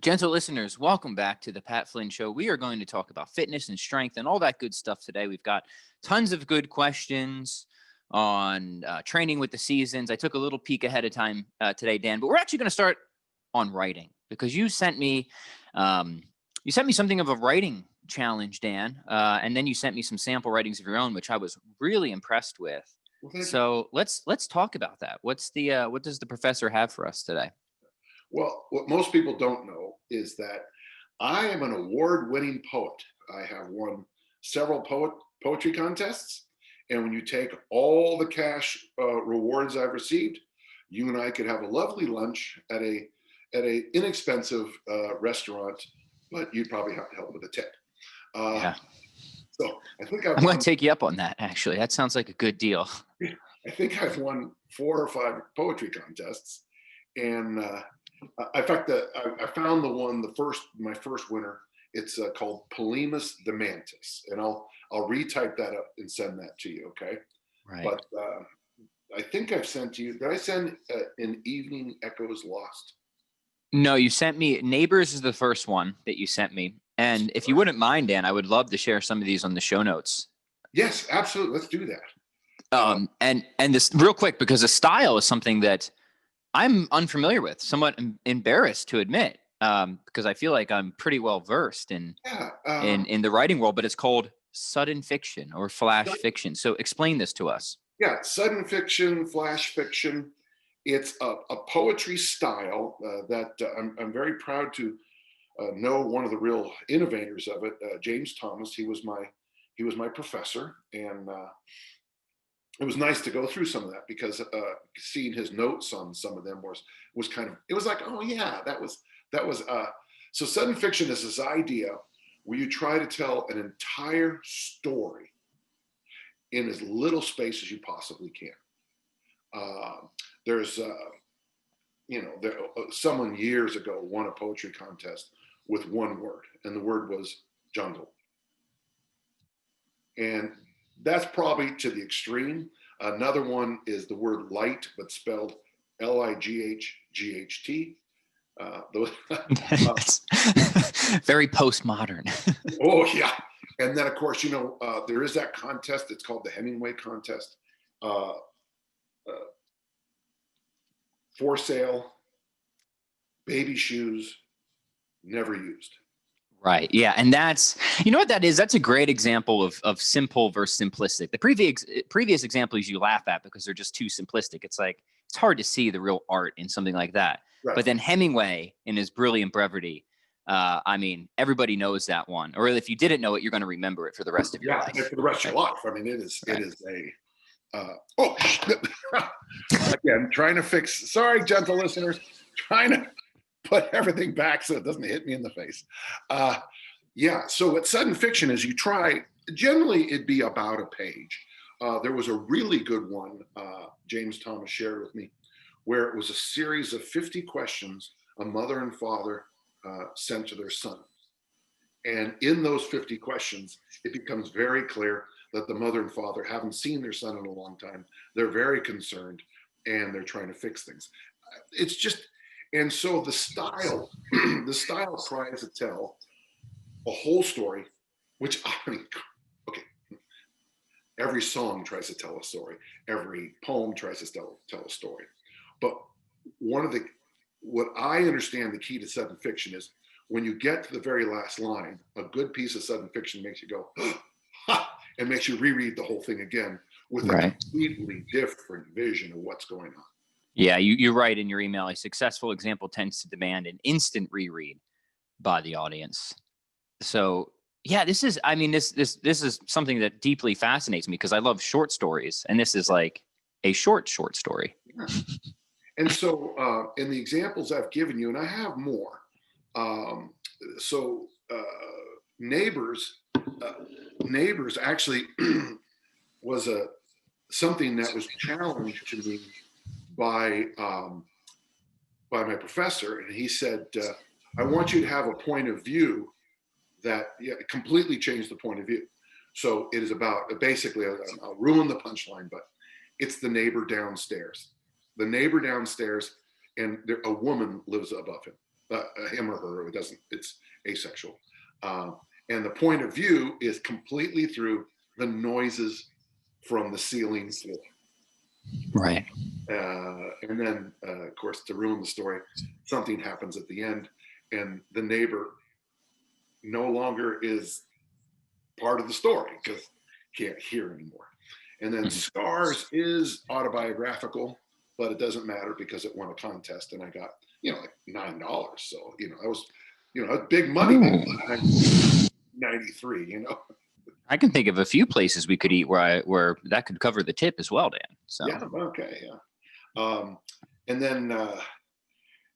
Gentle listeners, welcome back to the Pat Flynn Show. We are going to talk about fitness and strength and all that good stuff today. We've got tons of good questions on training with the seasons. I took a little peek ahead of time today, Dan, but we're actually going to start on writing because you sent me something of a writing challenge, Dan, and then you sent me some sample writings of your own, which I was really impressed with. Well, So let's talk about that. What does the professor have for us today? Well, what most people don't know is that I am an award-winning poet. I have won several poetry contests, and when you take all the cash rewards I've received, you and I could have a lovely lunch at a inexpensive restaurant, but you'd probably have to help with a tip. Yeah. So I think I'm going to take you up on that, actually. That sounds like a good deal. I think I've won 4 or 5 poetry contests, and in fact, I found my first winner. It's called Polemus the Mantis, and I'll retype that up and send that to you. Okay. Right. But I think I've sent you. Did I send an Evening Echoes Lost? No, you sent me. Neighbors is the first one that you sent me, and if you wouldn't mind, Dan, I would love to share some of these on the show notes. Yes, absolutely. Let's do that. And this real quick, because the style is something that I'm unfamiliar with, somewhat embarrassed to admit, because I feel like I'm pretty well versed in the writing world, but it's called sudden fiction or flash fiction. So explain this to us. Yeah, sudden fiction, flash fiction. It's a poetry style that I'm very proud to know one of the real innovators of it, James Thomas. He was my professor, and it was nice to go through some of that because seeing his notes on some of them was kind of, it was like, oh yeah, that was so sudden fiction is this idea where you try to tell an entire story in as little space as you possibly can. Someone years ago won a poetry contest with one word, and the word was jungle. And that's probably to the extreme. Another one is the word light, but spelled Lightght. Very postmodern. Oh yeah. And then of course, there is that contest. It's called the Hemingway Contest. For sale, baby shoes, never used. Right. Yeah. And that's, you know what that is? That's a great example of simple versus simplistic. The previous examples you laugh at because they're just too simplistic. It's like, it's hard to see the real art in something like that. Right. But then Hemingway, in his brilliant brevity, everybody knows that one. Or if you didn't know it, you're going to remember it for the rest of your life. For the rest of your life. I mean, it is again, trying to fix, sorry, gentle listeners, trying to put everything back so it doesn't hit me in the face. So what sudden fiction is, you try, generally it'd be about a page. There was a really good one James Thomas shared with me, where it was a series of 50 questions a mother and father sent to their son. And in those 50 questions, it becomes very clear that the mother and father haven't seen their son in a long time. They're very concerned and they're trying to fix things. It's just, and so the style tries to tell a whole story, which every song tries to tell a story. Every poem tries to tell a story. But what I understand the key to sudden fiction is when you get to the very last line, a good piece of sudden fiction makes you go, ha, and makes you reread the whole thing again with a completely different vision of what's going on. Yeah, you write in your email, a successful example tends to demand an instant reread by the audience. So yeah, this is something that deeply fascinates me because I love short stories, and this is like a short story. Yeah. And so in the examples I've given you, and I have more, Neighbors actually was something that was challenged to me by my professor, and he said, I want you to have a point of view that completely changed the point of view. So it is about, basically, I'll ruin the punchline, but it's the neighbor downstairs. The neighbor downstairs, and a woman lives above him. him or her. It doesn't. It's asexual, and the point of view is completely through the noises from the ceiling floor. Right. And then, of course, to ruin the story, something happens at the end, and the neighbor no longer is part of the story because can't hear anymore. And then Scars is autobiographical, but it doesn't matter because it won a contest, and I got like $9. So that was big money back in 93. I can think of a few places we could eat where that could cover the tip as well, Dan. So yeah, okay, yeah. And then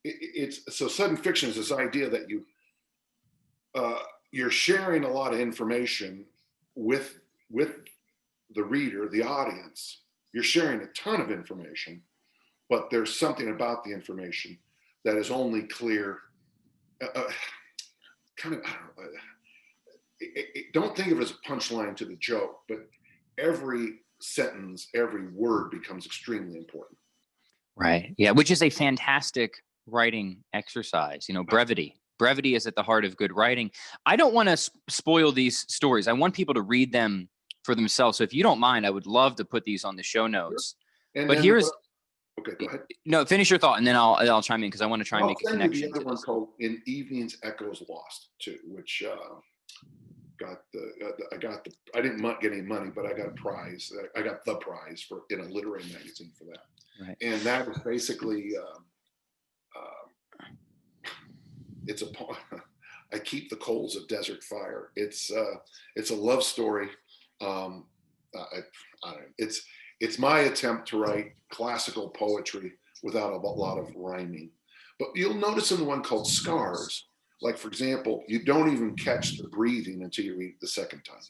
it's so sudden fiction is this idea that you're sharing a lot of information with the reader, the audience. You're sharing a ton of information, but there's something about the information that is only clear. Kind of, I don't know. Don't think of it as a punchline to the joke, but every sentence, every word becomes extremely important. Right. Yeah. Which is a fantastic writing exercise. Brevity. Brevity is at the heart of good writing. I don't want to spoil these stories. I want people to read them for themselves. So if you don't mind, I would love to put these on the show notes. Sure. But here's okay. Go ahead. No, finish your thought, and then I'll chime in because I want to try and make a connection. The other one called "In Evenings Echoes Lost" too, which I didn't get any money, but I got a prize. I got the prize in a literary magazine for that. Right. And that was basically it's I keep the coals of desert fire. It's a love story. I don't know. It's my attempt to write classical poetry without a lot of rhyming. But you'll notice in the one called Scars, like, for example, you don't even catch the breathing until you read it the second time.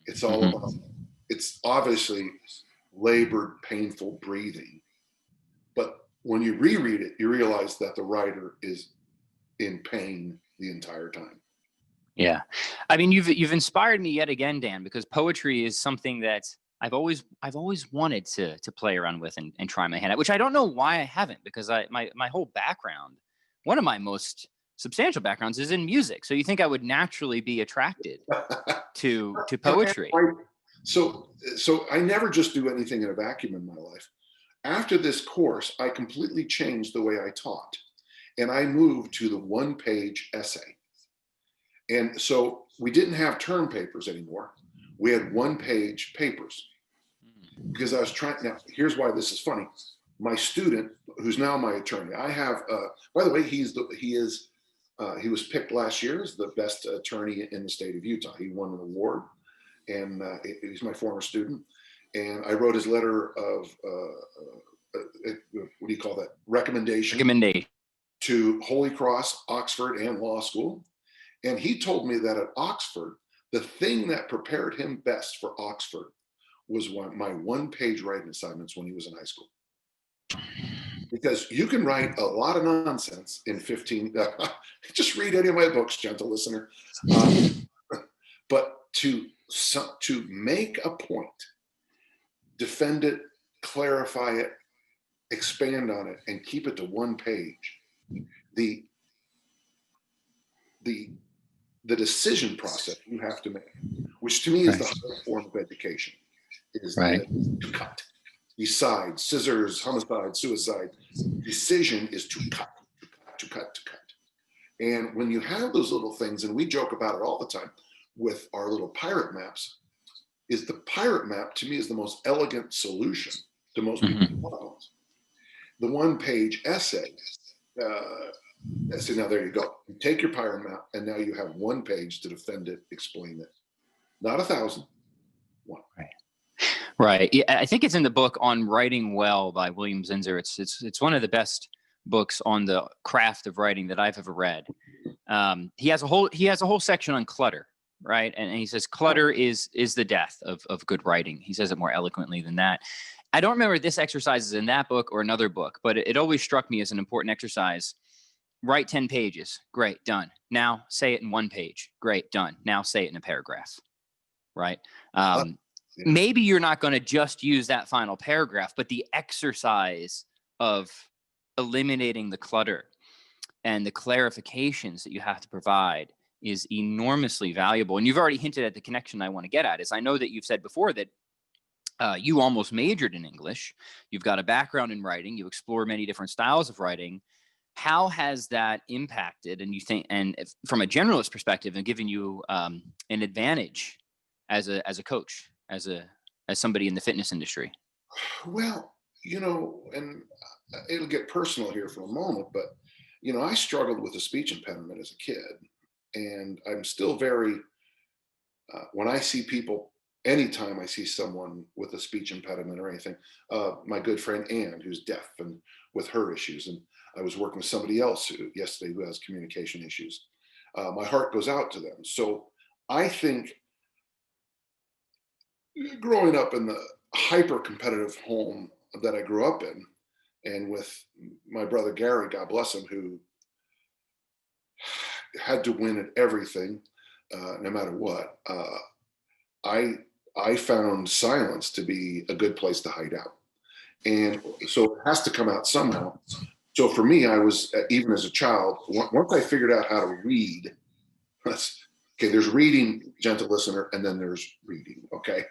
It's all about, it's obviously labored, painful breathing. But when you reread it, you realize that the writer is in pain the entire time. Yeah. I mean, you've inspired me yet again, Dan, because poetry is something that I've always wanted to play around with and try my hand at, which I don't know why I haven't, because my whole background, one of my most substantial backgrounds is in music. So you think I would naturally be attracted to poetry. So I never just do anything in a vacuum in my life. After this course, I completely changed the way I taught, and I moved to the one-page essay. And so we didn't have term papers anymore. We had one-page papers because I was trying. Now, here's why this is funny. My student, who's now my attorney, I have, by the way, he was picked last year as the best attorney in the state of Utah. He won an award, and he's my former student. And I wrote his letter of, what do you call that? Recommendation to Holy Cross, Oxford, and law school. And he told me that at Oxford, the thing that prepared him best for Oxford was my one-page writing assignments when he was in high school. Because you can write a lot of nonsense in 15, just read any of my books, gentle listener. But to make a point, defend it, clarify it, expand on it, and keep it to one page, the decision process you have to make, which to me is the highest form of education, is to cut. Decide, scissors, homicide, suicide. Decision is to cut. And when you have those little things, and we joke about it all the time with our little pirate maps, is the pirate map to me is the most elegant solution to most people's problems. The one-page essay, so now there you go. You take your pirate map, and now you have one page to defend it, explain it. Not 1,000, one. Right. Yeah, I think it's in the book On Writing Well by William Zinsser. It's one of the best books on the craft of writing that I've ever read. He has a whole section on clutter, right? And he says clutter is the death of good writing. He says it more eloquently than that. I don't remember if this exercise is in that book or another book, but it always struck me as an important exercise. Write 10 pages. Great, done. Now say it in one page. Great, done. Now say it in a paragraph. Right. Maybe you're not going to just use that final paragraph, but the exercise of eliminating the clutter and the clarifications that you have to provide is enormously valuable. And you've already hinted at the connection I want to get at is I know that you've said before that you almost majored in English. You've got a background in writing. You explore many different styles of writing. How has that impacted, and you think, and from a generalist perspective, and given you an advantage as a coach, as somebody in the fitness industry? Well, and it'll get personal here for a moment, but I struggled with a speech impediment as a kid, and I'm still very. When I see people, anytime I see someone with a speech impediment or anything, my good friend Ann, who's deaf, and with her issues, and I was working with somebody else yesterday who has communication issues. My heart goes out to them. So I think growing up in the hyper competitive home that I grew up in, and with my brother Gary, God bless him, who had to win at everything, no matter what, I found silence to be a good place to hide out. And so it has to come out somehow. So for me, I was, even as a child, once I figured out how to read, there's reading, gentle listener, and then there's reading, okay?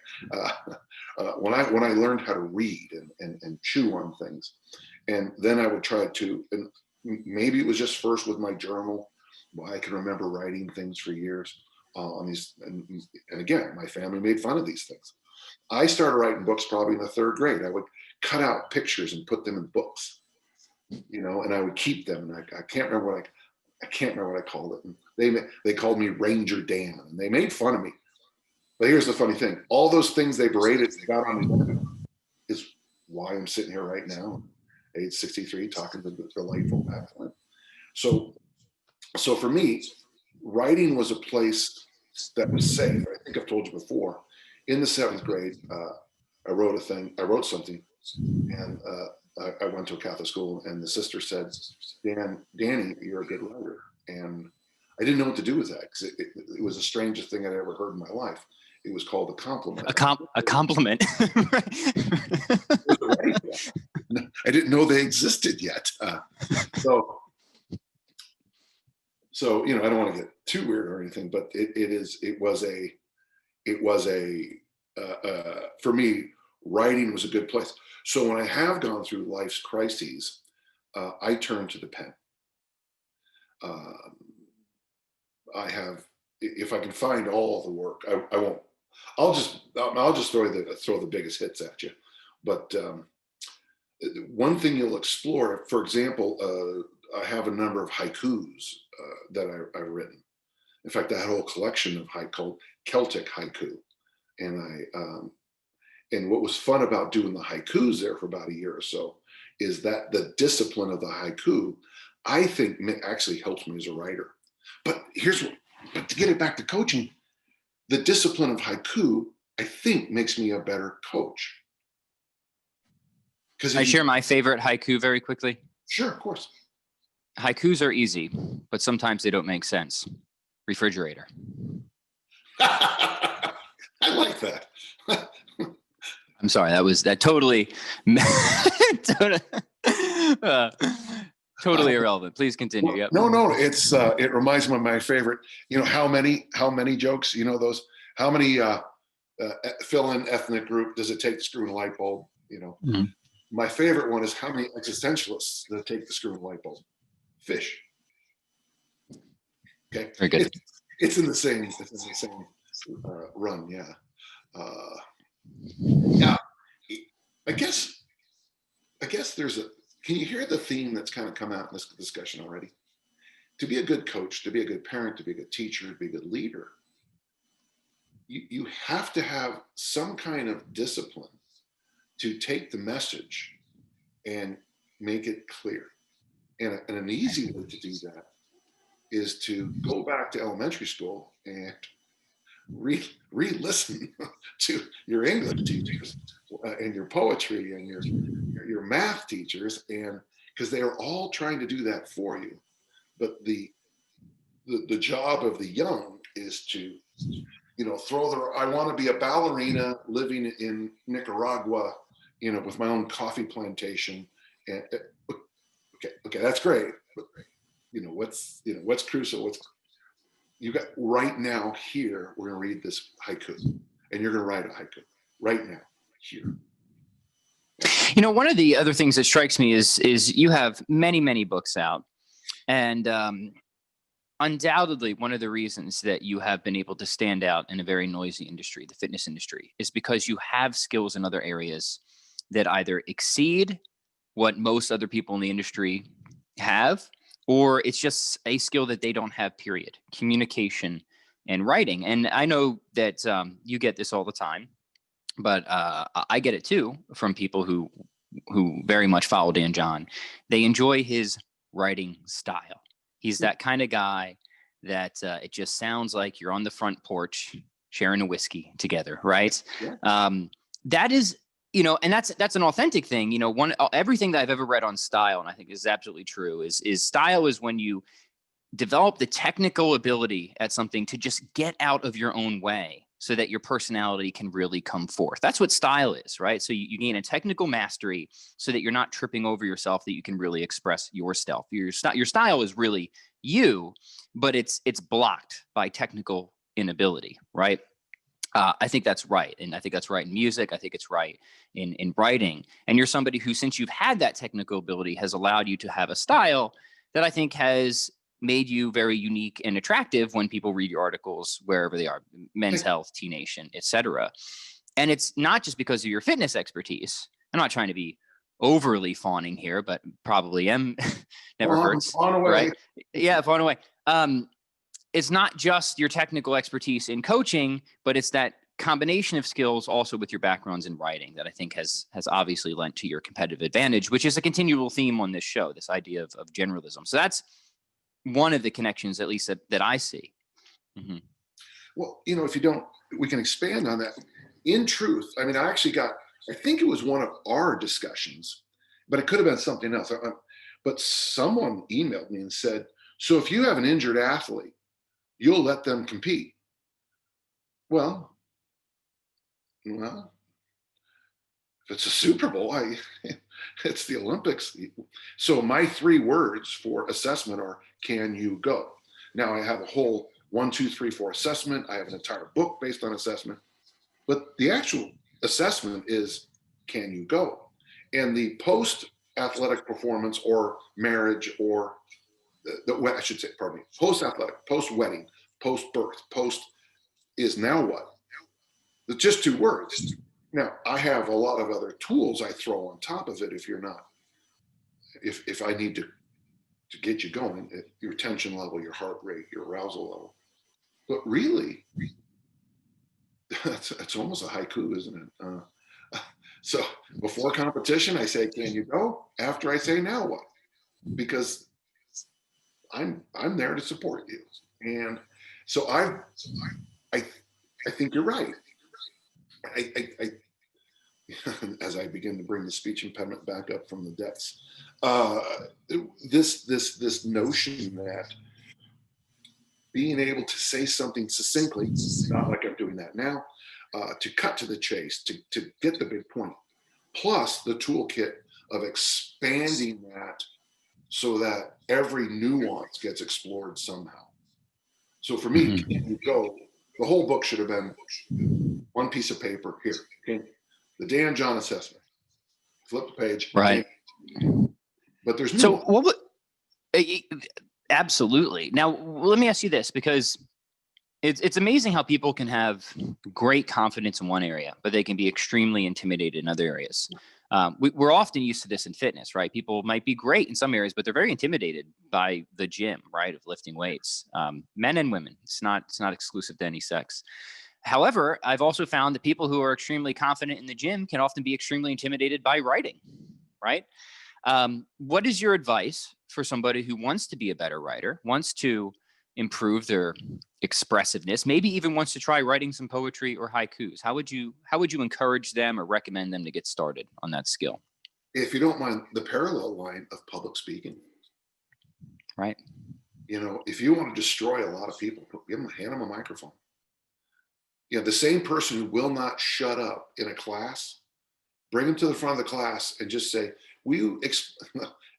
When I learned how to read and chew on things, and then I would try to, and maybe it was just first with my journal. Well, I can remember writing things for years on these, and again, my family made fun of these things. I started writing books probably in the 3rd grade. I would cut out pictures and put them in books, and I would keep them. And I can't remember what I called it. And they called me Ranger Dan, and they made fun of me. But here's the funny thing: all those things they berated, they got on me, is why I'm sitting here right now, age 63, talking to the delightful Pat Flynn. So for me, writing was a place that was safe. I think I've told you before. In the 7th grade, I wrote something, and I went to a Catholic school, and the sister said, Danny, you're a good writer. And I didn't know what to do with that, because it was the strangest thing I'd ever heard in my life. It was called a compliment. A compliment. I didn't know they existed yet. So I don't want to get too weird or anything, but it was for me, writing was a good place. So when I have gone through life's crises, I turn to the pen. I have, if I can find all the work, I won't. I'll just throw the biggest hits at you. But one thing you'll explore, for example, I have a number of haikus that I've written. In fact, I had a whole collection of called Celtic haiku, and and what was fun about doing the haikus there for about a year or so is that the discipline of the haiku, I think, actually helps me as a writer. But to get it back to coaching, the discipline of haiku, I think, makes me a better coach. Can I share my favorite haiku very quickly? Sure, of course. Haikus are easy, but sometimes they don't make sense. Refrigerator. I like that. I'm sorry, that totally totally irrelevant. Please continue. Yep. No, it's it reminds me of my favorite. How many jokes? Those. How many fill in ethnic group does it take to screw in a light bulb? Mm-hmm. My favorite one is how many existentialists does it take to screw in a light bulb? Fish. Okay. Very good. It's in the same run. Yeah. Yeah. I guess there's can you hear the theme that's kind of come out in this discussion already? To be a good coach, to be a good parent, to be a good teacher, to be a good leader, you have to have some kind of discipline to take the message and make it clear. And an easy way to do that is to go back to elementary school and re-listen to your English teachers and your poetry and your math teachers, and because they are all trying to do that for you. But the job of the young is to I want to be a ballerina living in Nicaragua, with my own coffee plantation. And okay, that's great. what's crucial? What's you got right now here? We're going to read this haiku, and you're going to write a haiku right now here. One of the other things that strikes me is you have many, many books out, and undoubtedly one of the reasons that you have been able to stand out in a very noisy industry, the fitness industry, is because you have skills in other areas that either exceed what most other people in the industry have, or it's just a skill that they don't have, period. Communication and writing. And I know that you get this all the time, but I get it too from people who very much follow Dan John. They enjoy his writing style. He's that kind of guy that it just sounds like you're on the front porch sharing a whiskey together, right? Yeah. That is, and that's an authentic thing. Everything that I've ever read on style, and I think is absolutely true, is style is when you develop the technical ability at something to just get out of your own way so that your personality can really come forth. That's what style is, right? So you gain a technical mastery so that you're not tripping over yourself, that you can really express yourself. Your style is really you, but it's blocked by technical inability, right? I think that's right. And I think that's right in music. I think it's right in writing. And you're somebody who, since you've had that technical ability, has allowed you to have a style that I think has made you very unique and attractive when people read your articles wherever they are, Men's Health, T Nation, etc. And it's not just because of your fitness expertise. I'm not trying to be overly fawning here, but probably am. Never hurts, right? Yeah, fawn away. It's not just your technical expertise in coaching, but it's that combination of skills also with your backgrounds in writing that I think has obviously lent to your competitive advantage, which is a continual theme on this show, this idea of generalism. So that's one of the connections, at least that I see. Mm-hmm. Well, if you don't, we can expand on that. In truth, I mean, I think it was one of our discussions, but it could have been something else. But someone emailed me and said, so if you have an injured athlete, you'll let them compete. Well, if it's a Super Bowl, it's the Olympics. So my 3 words for assessment are, can you go? Now I have a whole 1, 2, 3, 4 assessment. I have an entire book based on assessment, but the actual assessment is, can you go? And the post-athletic performance or marriage or I should say, pardon me, post-athletic, post-wedding, post-birth, post is now what? It's just 2 words. Now, I have a lot of other tools I throw on top of it if I need to get you going, your tension level, your heart rate, your arousal level. But really, it's almost a haiku, isn't it? So before competition, I say, can you go? After I say, now what? Because I'm there to support you. And so I think you're right. I as I begin to bring the speech impediment back up from the depths, this notion that being able to say something succinctly, not like I'm doing that now, to cut to the chase, to get the big point, plus the toolkit of expanding that so that every nuance gets explored somehow. So for me, the whole book should have been one piece of paper here. Okay? The Dan John assessment. Flip the page. Right. But there's so what would, absolutely. Now let me ask you this, because it's amazing how people can have great confidence in one area, but they can be extremely intimidated in other areas. We're often used to this in fitness, right? People might be great in some areas, but they're very intimidated by the gym, right? Of lifting weights, men and women. It's not exclusive to any sex. However, I've also found that people who are extremely confident in the gym can often be extremely intimidated by writing, right? What is your advice for somebody who wants to be a better writer, wants to improve their expressiveness, maybe even wants to try writing some poetry or haikus? How would you encourage them or recommend them to get started on that skill? If you don't mind, the parallel line of public speaking. Right. If you want to destroy a lot of people, hand them a microphone. The same person who will not shut up in a class, bring them to the front of the class and just say, will you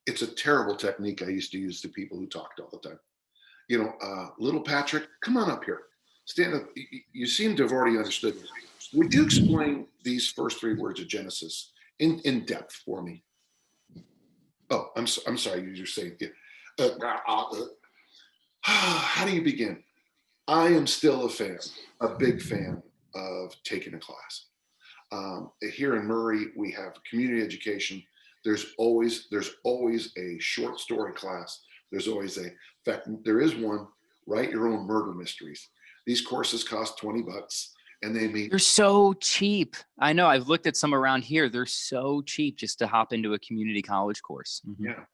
It's a terrible technique I used to use to people who talked all the time. Little Patrick, come on up here. Stand up. You seem to have already understood. Would you explain these first three words of Genesis in depth for me? Oh, I'm sorry. You're saying it. How do you begin? I am still a big fan of taking a class. Here in Murray, we have community education. There's always a short story class. There's always in fact, there is one, write your own murder mysteries. These courses cost $20 and They're so cheap. I know, I've looked at some around here. They're so cheap just to hop into a community college course. Yeah.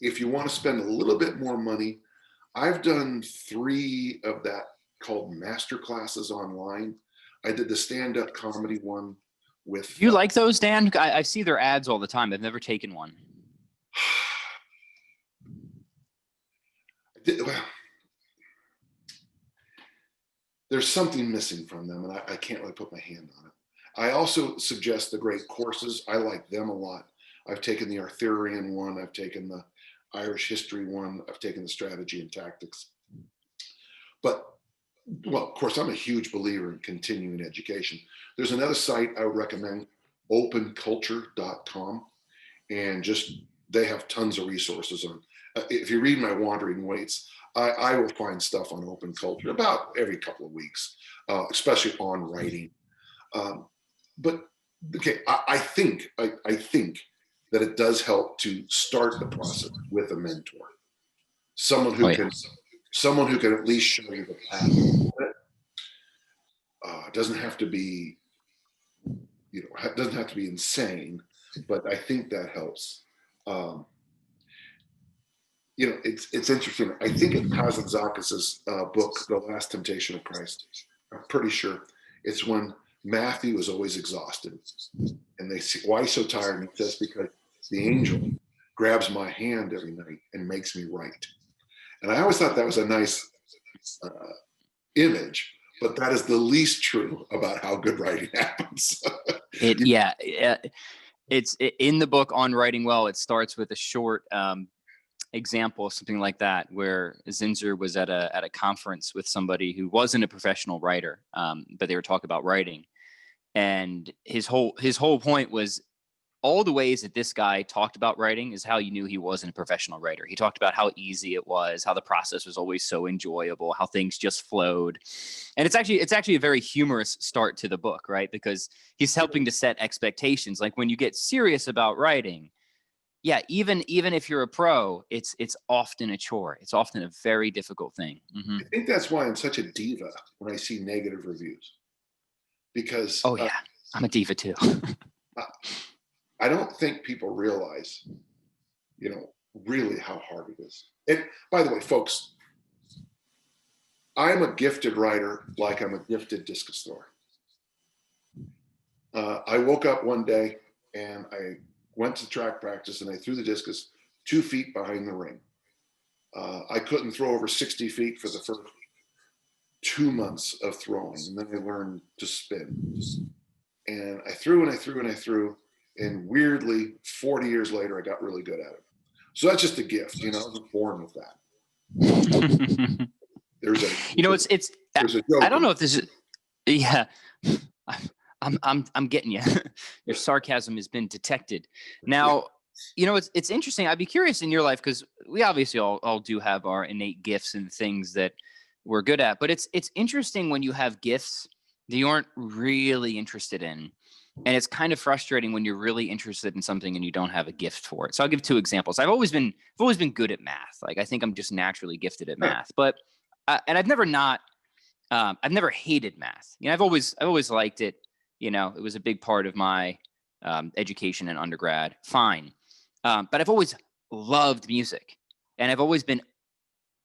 If you want to spend a little bit more money, I've done 3 of that called master classes online. I did the stand-up comedy one with. Do you like those, Dan? I see their ads all the time. I've never taken one. Well, there's something missing from them, and I can't really put my hand on it. I also suggest the great courses. I like them a lot. I've taken the Arthurian one. I've taken the Irish history one. I've taken the strategy and tactics. But, well, of course, I'm a huge believer in continuing education. There's another site I would recommend, openculture.com, and they have tons of resources on. If you read my Wandering Weights, I will find stuff on Open Culture about every couple of weeks, especially on writing. But okay, I think that it does help to start the process with a mentor, someone who can at least show you the path. It doesn't have to be, it doesn't have to be insane, but I think that helps. It's interesting. I think in Kazantzakis' book, The Last Temptation of Christ, I'm pretty sure it's when Matthew is always exhausted. And they say, why so tired? And he says, because the angel grabs my hand every night and makes me write. And I always thought that was a nice image, but that is the least true about how good writing happens. It's in the book On Writing Well. It starts with a short example, something like that, where Zinzer was at a conference with somebody who wasn't a professional writer, but they were talking about writing, and his whole point was all the ways that this guy talked about writing is how you knew he wasn't a professional writer. He talked about how easy it was, how the process was always so enjoyable, how things just flowed. And it's actually a very humorous start to the book, right? Because he's helping to set expectations. Like when you get serious about writing, yeah, even if you're a pro, it's often a chore. It's often a very difficult thing. Mm-hmm. I think that's why I'm such a diva when I see negative reviews. Because I'm a diva too. I don't think people realize, really how hard it is. And by the way, folks, I'm a gifted writer like I'm a gifted discus thrower. I woke up one day and I went to track practice and I threw the discus 2 feet behind the ring. I couldn't throw over 60 feet for the first 2 months of throwing. And then I learned to spin. And I threw and I threw and I threw. And weirdly, 40 years later, I got really good at it. So that's just a gift, I was born with that. I don't know if this is, I'm getting you. Your sarcasm has been detected. Now, it's interesting. I'd be curious in your life, because we obviously all do have our innate gifts and things that we're good at, but it's interesting when you have gifts that you aren't really interested in. And it's kind of frustrating when you're really interested in something and you don't have a gift for it. So I'll give 2 examples. I've always been good at math. Like I think I'm just naturally gifted at math, but and I've never hated math. I've always liked it. It was a big part of my education in undergrad. Fine. But I've always loved music, and I've always been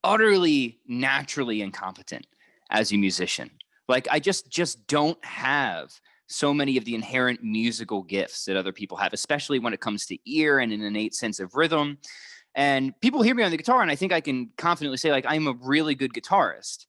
utterly naturally incompetent as a musician. Like I just don't have so many of the inherent musical gifts that other people have, especially when it comes to ear and an innate sense of rhythm. And people hear me on the guitar, and I think I can confidently say, like, I'm a really good guitarist.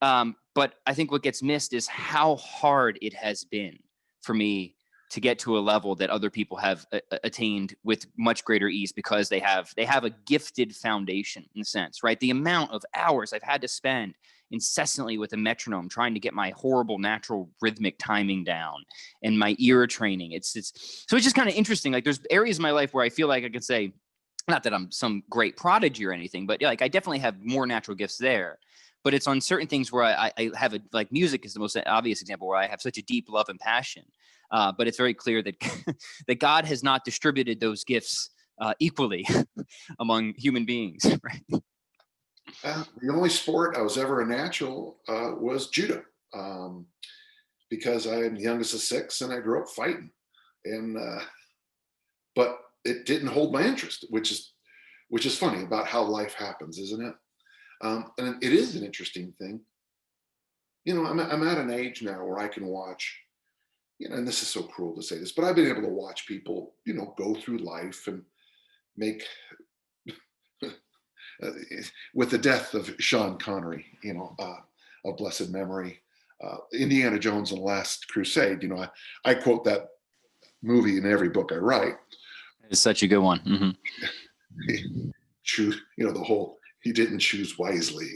But I think what gets missed is how hard it has been for me to get to a level that other people have attained with much greater ease, because they have a gifted foundation, in a sense, right? The amount of hours I've had to spend incessantly with a metronome trying to get my horrible natural rhythmic timing down, and my ear training. So it's just kind of interesting. Like, there's areas in my life where I feel like I could say, not that I'm some great prodigy or anything, but like I definitely have more natural gifts there. But it's on certain things where I have like music is the most obvious example, where I have such a deep love and passion. But it's very clear that that God has not distributed those gifts equally among human beings. Right? The only sport I was ever a natural was judo, because I am the youngest of six and I grew up fighting. And but it didn't hold my interest, which is funny about how life happens, isn't it? And it is an interesting thing. I'm at an age now where I can watch, and this is so cruel to say this, but I've been able to watch people, go through life and make, with the death of Sean Connery, of blessed memory, Indiana Jones and the Last Crusade. I quote that movie in every book I write. It's such a good one. Mm-hmm. The whole, he didn't choose wisely,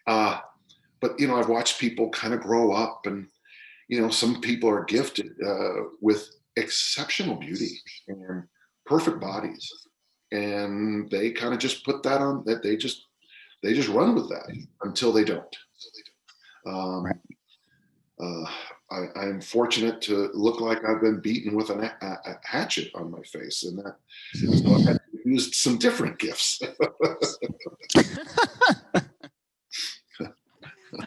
but I've watched people kind of grow up, and some people are gifted with exceptional beauty and perfect bodies, and they kind of just put that on, that they just run with that until they don't. Right. I'm fortunate to look like I've been beaten with a hatchet on my face, and that, so I had used some different gifts.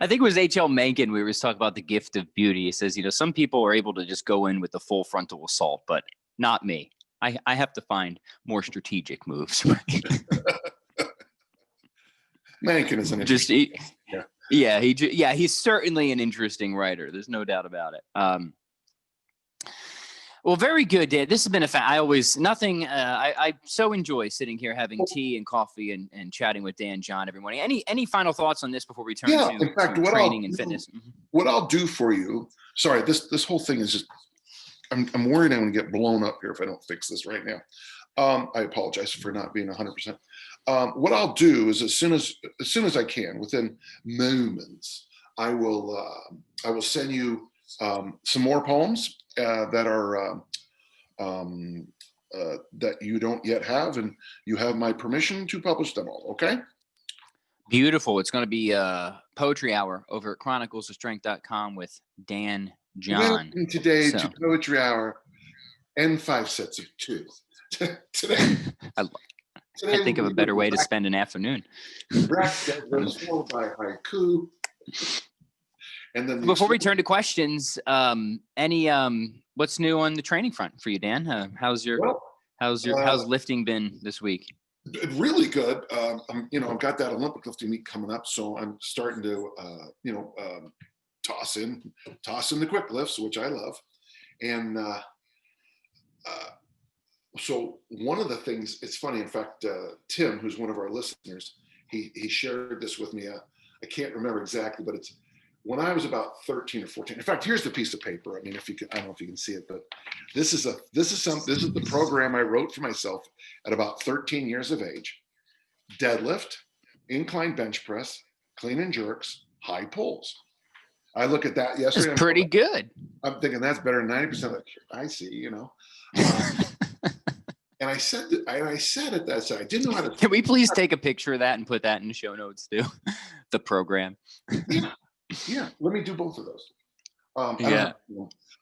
I think it was H.L. Mencken. We were talking about the gift of beauty. He says, some people are able to just go in with the full frontal assault, but not me. I have to find more strategic moves. Mencken is an interesting. He's certainly an interesting writer. There's no doubt about it. Well, very good, Dan. This has been I so enjoy sitting here having tea and coffee and chatting with Dan John every morning. Any final thoughts on this before we turn to training and fitness? What I'll do for you, sorry, this whole thing is just, I'm worried I'm going to get blown up here if I don't fix this right now. I apologize for not being 100%. What I'll do is as soon as I can, within moments, I will send you some more poems that are that you don't yet have, and you have my permission to publish them all. Okay. Beautiful. It's going to be a poetry hour over at chroniclesofstrength.com with Dan John. Welcome today to Poetry Hour and 5 sets of 2. Today. I can't think of a better way to spend an afternoon. Followed by haiku. And then before we turn to questions, what's new on the training front for you, Dan? How's lifting been this week? Really good. I've got that Olympic lifting meet coming up, so I'm starting to toss in the quick lifts, which I love. And so one of the things, it's funny, in fact, Tim, who's one of our listeners, he shared this with me. I can't remember exactly, but it's when I was about 13 or 14. In fact, here's the piece of paper. I mean, I don't know if you can see it, but this is the program I wrote for myself at about 13 years of age. Deadlift, incline bench press, clean and jerks, high pulls. I look at that yesterday. That's pretty good. I'm thinking that's better than 90% of the I see, And I said at that time, I didn't know how to. Can we please take a picture of that and put that in the show notes too? The program. Yeah. Let me do both of those.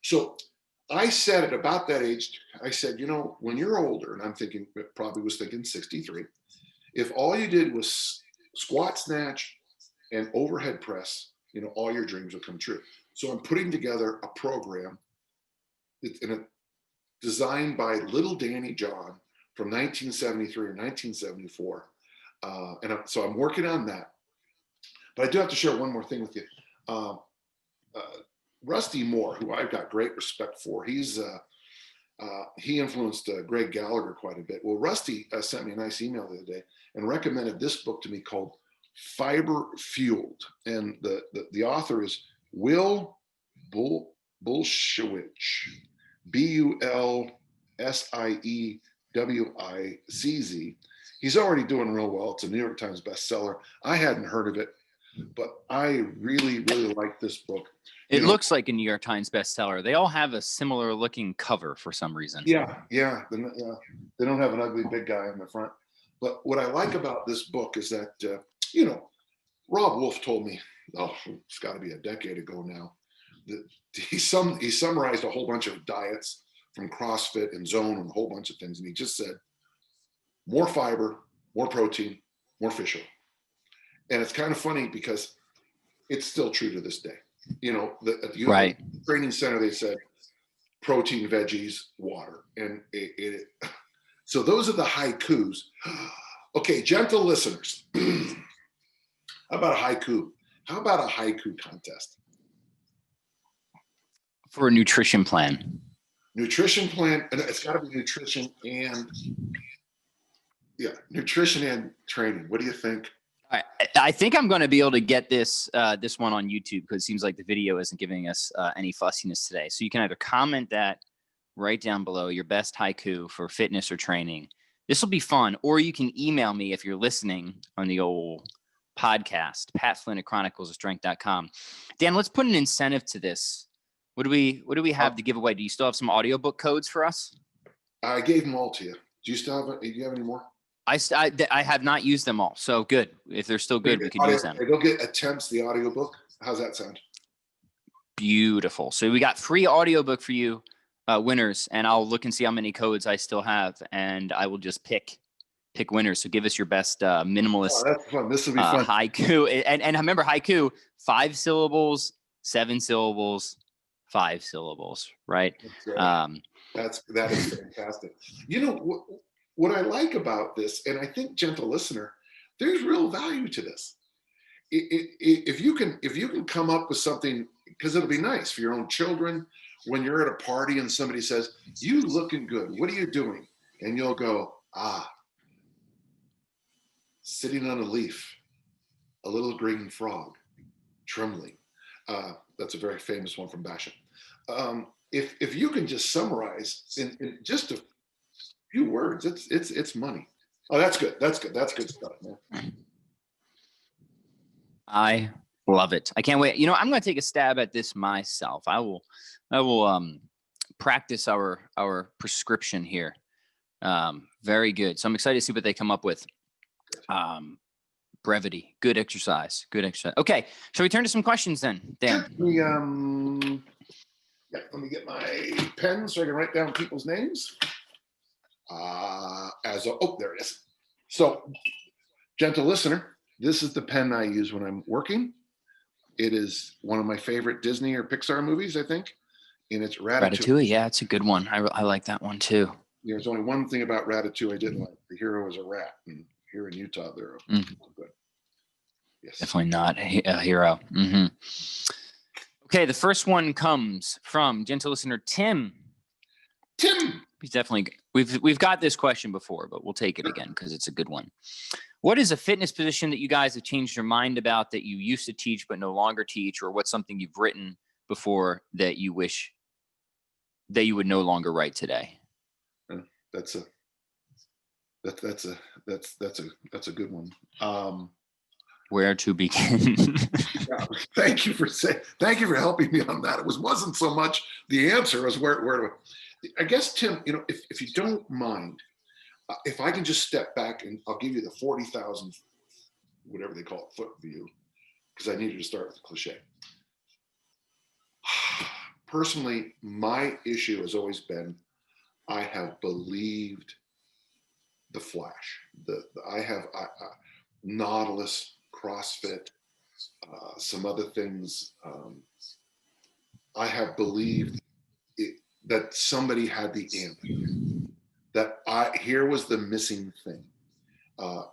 So I said at about that age, I said, when you're older, and I'm thinking, probably was thinking 63, if all you did was squat, snatch, and overhead press, all your dreams would come true. So I'm putting together a program designed by little Danny John from 1973 or 1974. So I'm working on that. But I do have to share one more thing with you. Rusty Moore, who I've got great respect for, he influenced Greg Gallagher quite a bit. Well, Rusty sent me a nice email the other day and recommended this book to me called Fiber Fueled. And the author is Will Bulsiewicz. Bullsiewicz. He's already doing real well. It's a New York Times bestseller. I hadn't heard of it, but I really, really like this book. It looks like a New York Times bestseller. They all have a similar looking cover for some reason. Yeah. They don't have an ugly big guy in the front. But what I like about this book is that, Rob Wolf told me, it's got to be a decade ago now, that he summarized a whole bunch of diets from CrossFit and Zone and a whole bunch of things. And he just said, more fiber, more protein, more fish oil. And it's kind of funny because it's still true to this day. At the training center, they said protein, veggies, water. And so those are the haikus. Okay, gentle listeners. How about a haiku? How about a haiku contest? For a nutrition plan. Nutrition plan, and it's got to be nutrition and training. What do you think? I think I'm going to be able to get this one on YouTube, because it seems like the video isn't giving us any fussiness today. So you can either comment that right down below, your best haiku for fitness or training. This will be fun. Or you can email me if you're listening on the old podcast, patflynn@chroniclesofstrength.com. Dan, let's put an incentive to this. What do we have to give away? Do you still have some audiobook codes for us? I gave them all to you. Do you have any more? I have not used them all. So good. If they're still good, we could use them. Go get Attempts, the audiobook. How's that sound? Beautiful. So we got free audiobook for you winners, and I'll look and see how many codes I still have, and I will just pick winners. So give us your best minimalist. That's fun. This will be fun. Haiku. And remember, haiku, 5 syllables, 7 syllables, 5 syllables, right? That is fantastic. What I like about this, and I think, gentle listener, there's real value to this. If you can come up with something, because it'll be nice for your own children when you're at a party and somebody says, "You looking good. What are you doing?" And you'll go, sitting on a leaf, a little green frog, trembling. That's a very famous one from Bashan. If you can just summarize in just a few words, it's money. Oh, that's good. That's good stuff, man. I love it. I can't wait. I'm going to take a stab at this myself. I will practice our prescription here. Very good. So I'm excited to see what they come up with. Brevity, good exercise. Okay, shall we turn to some questions then, Dan? Let me get my pen so I can write down people's names. There it is. So, gentle listener, this is the pen I use when I'm working. It is one of my favorite Disney or Pixar movies, I think, and it's Ratatouille. Yeah, it's a good one. I like that one too. There's only one thing about Ratatouille I didn't like. The hero is a rat, and here in Utah, they're good. Yes. Definitely not a hero. Mm-hmm. Okay, the first one comes from gentle listener Tim. He's definitely, we've got this question before, but we'll take it again because it's a good one. What is a fitness position that you guys have changed your mind about that you used to teach but no longer teach, or what's something you've written before that you wish that you would no longer write today? That's a good one. Where to begin? Thank you for helping me on that. It wasn't so much the answer as where to. I guess, Tim, if you don't mind, if I can just step back and I'll give you the 40,000, whatever they call it, foot view, because I needed to start with the cliche. Personally, my issue has always been I have believed the flash. I have Nautilus, CrossFit, some other things. I have believed that somebody had the answer. That here was the missing thing.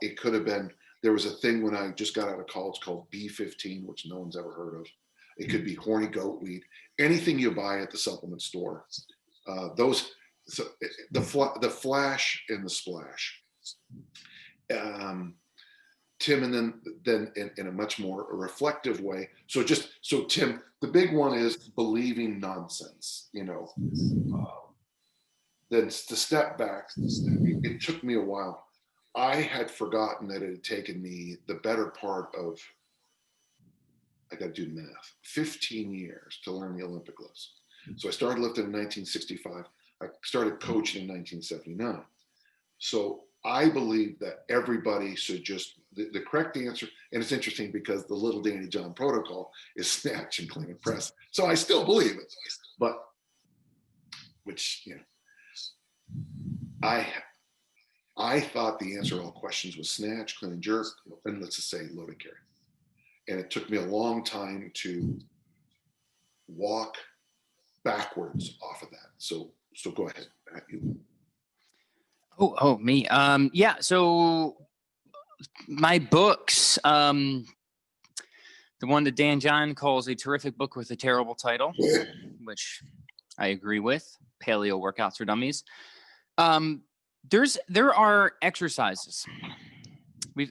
It could have been, there was a thing when I just got out of college called B15, which no one's ever heard of. It could be horny goat weed, anything you buy at the supplement store. The flash and the splash. Tim, and then in a much more reflective way. So Tim, the big one is believing nonsense, then to step back, it took me a while. I had forgotten that it had taken me the better part of, I got to do math, 15 years to learn the Olympic lifts. So I started lifting in 1965. I started coaching in 1979. So I believe that everybody should just, the correct answer, and it's interesting because the little Danny John protocol is snatch and clean and press. So I still believe it, but which, I thought the answer to all questions was snatch, clean and jerk, and let's just say load and carry. And it took me a long time to walk backwards off of that. So go ahead. Me. Yeah. So my books, the one that Dan John calls a terrific book with a terrible title, which I agree with, Paleo Workouts for Dummies. There are exercises.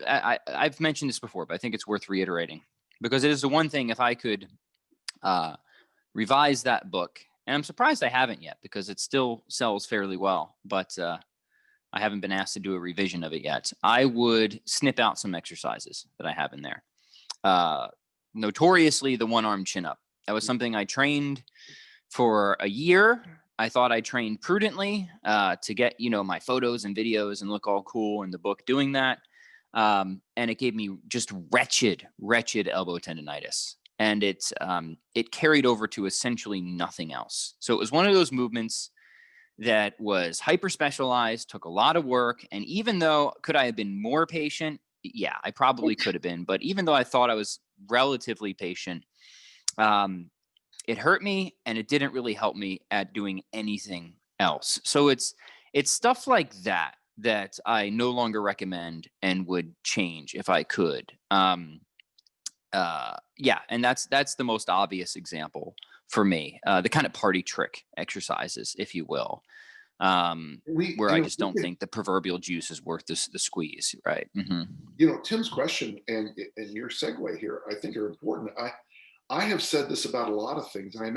I've mentioned this before, but I think it's worth reiterating because it is the one thing, if I could revise that book, and I'm surprised I haven't yet because it still sells fairly well, but I haven't been asked to do a revision of it yet. I would snip out some exercises that I have in there. Notoriously, the one-arm chin-up. That was something I trained for a year. I thought I trained prudently to get, my photos and videos and look all cool in the book doing that. And it gave me just wretched elbow tendonitis. And it carried over to essentially nothing else. So it was one of those movements that was hyper specialized, took a lot of work. And even though, could I have been more patient? Yeah, I probably could have been. But even though I thought I was relatively patient, it hurt me and it didn't really help me at doing anything else. So it's stuff like that I no longer recommend and would change if I could. Yeah, and that's the most obvious example for me. The kind of party trick exercises, if you will, where I just don't think the proverbial juice is worth the squeeze, right? Mm-hmm. Tim's question and your segue here, I think, are important. I have said this about a lot of things, and I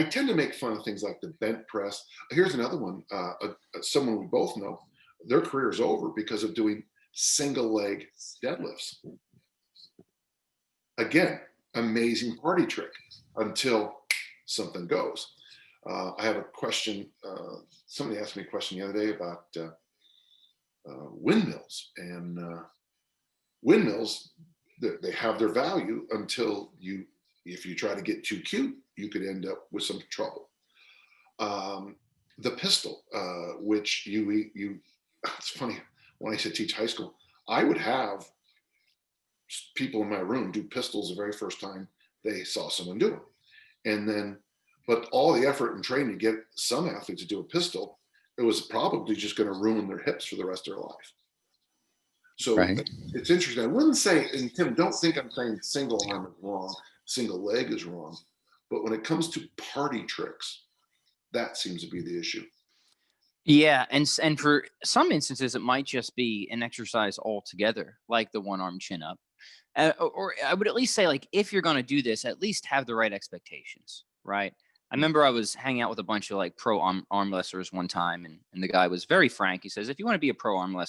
tend to make fun of things like the bent press. Here's another one. Someone we both know, their career is over because of doing single leg deadlifts. Again, amazing party trick until something goes. I have a question. Somebody asked me a question the other day about windmills, and windmills, they have their value until if you try to get too cute, you could end up with some trouble. The pistol, which it's funny, when I used to teach high school, I would have people in my room do pistols the very first time they saw someone do it. But all the effort and training to get some athletes to do a pistol, it was probably just going to ruin their hips for the rest of their life. So right. It's interesting. I wouldn't say, and Tim, don't think I'm saying single arm is wrong, single leg is wrong. But when it comes to party tricks, that seems to be the issue. Yeah, and for some instances, it might just be an exercise altogether, like the one-arm chin-up. Or I would at least say, like, if you're going to do this, at least have the right expectations, right? I remember I was hanging out with a bunch of like pro arm wrestlers one time, and the guy was very frank. He says, if you want to be a pro arm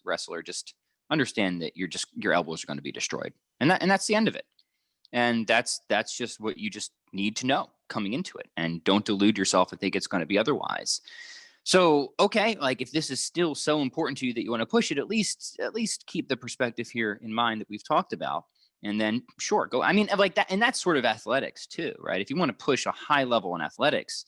wrestler, just understand that your elbows are going to be destroyed. And that's the end of it. And that's just what you just need to know coming into it, and don't delude yourself and think it's going to be otherwise. So, okay, like if this is still so important to you that you want to push it, at least keep the perspective here in mind that we've talked about. And then sure, go. I mean, like that, and that's sort of athletics too, right? If you want to push a high level in athletics,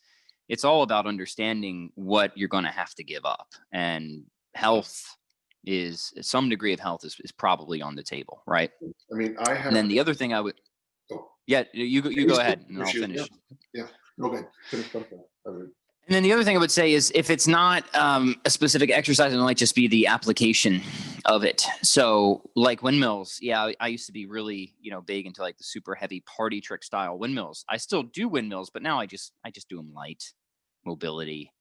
it's all about understanding what you're going to have to give up. And health is, some degree of health is probably on the table, right? I mean, And then the other thing I would, yeah, you go ahead and I'll finish. Yeah. Okay. Finish up that. And then the other thing I would say is, if it's not a specific exercise, it might just be the application of it. So like windmills, yeah, I used to be really, big into like the super heavy party trick style windmills. I still do windmills, but now I just do them light, mobility.